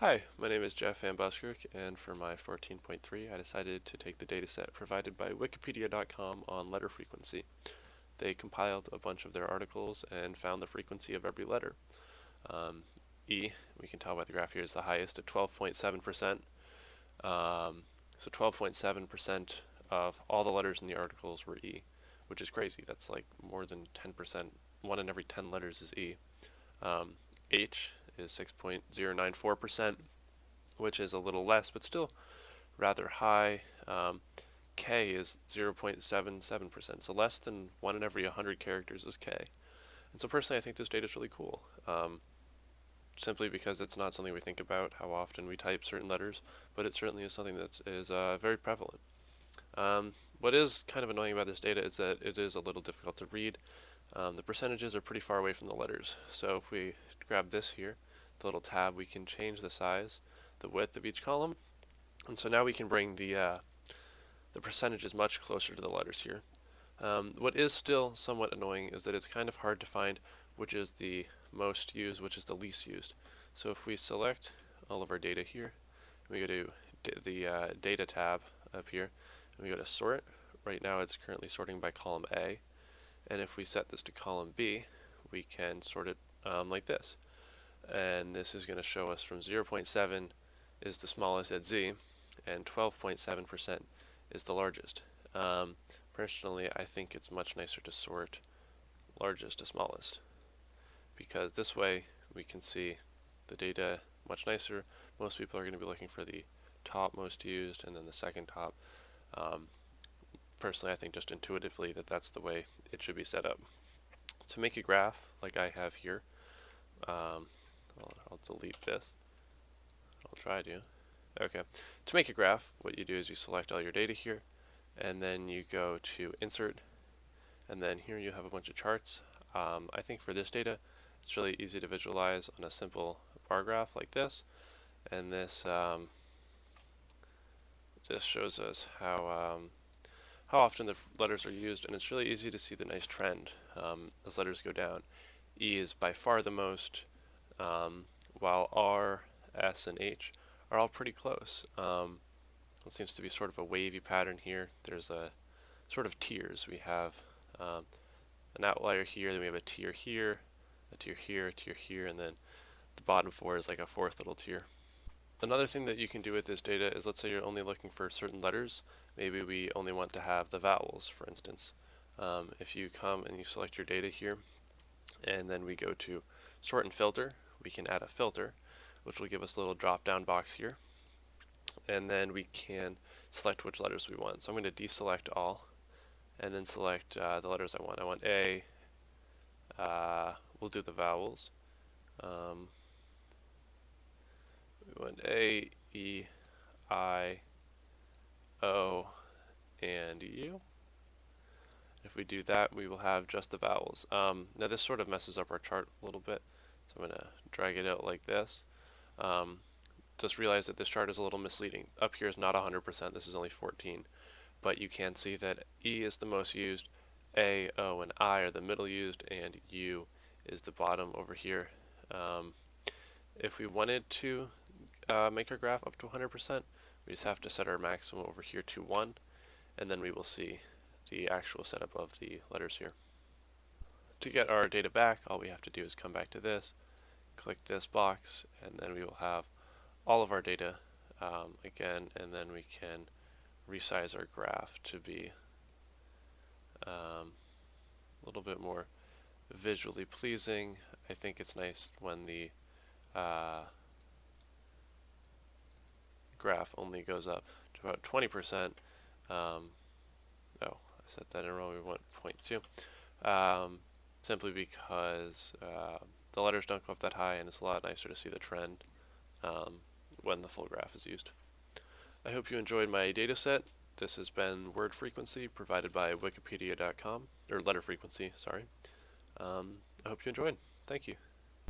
Hi, my name is Jeff Van Buskirk, and for my 14.3, I decided to take the dataset provided by wikipedia.com on letter frequency. They compiled a bunch of their articles and found the frequency of every letter. Um, E, we can tell by the graph here, is the highest at 12.7%. So 12.7% of all the letters in the articles were E, which is crazy. That's like more than 10%. One in every 10 letters is E. Um, H is 6.094%, which is a little less, but still rather high. K is 0.77%, so less than 1 in every 100 characters is K. And so personally, I think this data is really cool, simply because it's not something we think about how often we type certain letters, but it certainly is something that is very prevalent. What is kind of annoying about this data is that it is a little difficult to read. The percentages are pretty far away from the letters, so if we grab this here, the little tab, we can change the size, the width of each column, and so now we can bring the percentages much closer to the letters here. What is still somewhat annoying is that it's kind of hard to find which is the most used, which is the least used. So if we select all of our data here, we go to the data tab up here, and we go to sort. Right now it's currently sorting by column A, and if we set this to column B, we can sort it like this. And this is going to show us from 0.7 is the smallest at Z, and 12.7% is the largest. Personally, I think it's much nicer to sort largest to smallest, because this way we can see the data much nicer. Most people are going to be looking for the top most used and then the second top. Personally, I think just intuitively that that's the way it should be set up. To make a graph like I have here, I'll delete this. I'll try to. Okay. To make a graph, what you do is you select all your data here, and then you go to Insert, and then here you have a bunch of charts. I think for this data, it's really easy to visualize on a simple bar graph like this, and this shows us how often the letters are used, and it's really easy to see the nice trend as letters go down. E is by far the most, while R, S, and H are all pretty close. It seems to be sort of a wavy pattern here. There's a sort of tiers. We have an outlier here, then we have a tier here, a tier here, a tier here, and then the bottom four is like a fourth little tier. Another thing that you can do with this data is, let's say you're only looking for certain letters. Maybe we only want to have the vowels, for instance. If you come and you select your data here, and then we go to sort and filter, we can add a filter, which will give us a little drop down box here, and then we can select which letters we want. So I'm going to deselect all and then select the letters I want. I want A, we'll do the vowels. We want A, E, I, O, and U. If we do that, we will have just the vowels. Now this sort of messes up our chart a little bit, so I'm going to drag it out like this. Just realize that this chart is a little misleading. Up here is not 100%, this is only 14, but you can see that E is the most used, A, O, and I are the middle used, and U is the bottom over here. If we wanted to make our graph up to 100%, we just have to set our maximum over here to 1, and then we will see the actual setup of the letters here. To get our data back, all we have to do is come back to this, click this box, and then we will have all of our data again, and then we can resize our graph to be a little bit more visually pleasing. I think it's nice when the graph only goes up to about 20%. I set that in wrong, we want 0.2. Simply because the letters don't go up that high, and it's a lot nicer to see the trend when the full graph is used. I hope you enjoyed my data set. This has been word frequency provided by wikipedia.com, or letter frequency, sorry. I hope you enjoyed. Thank you.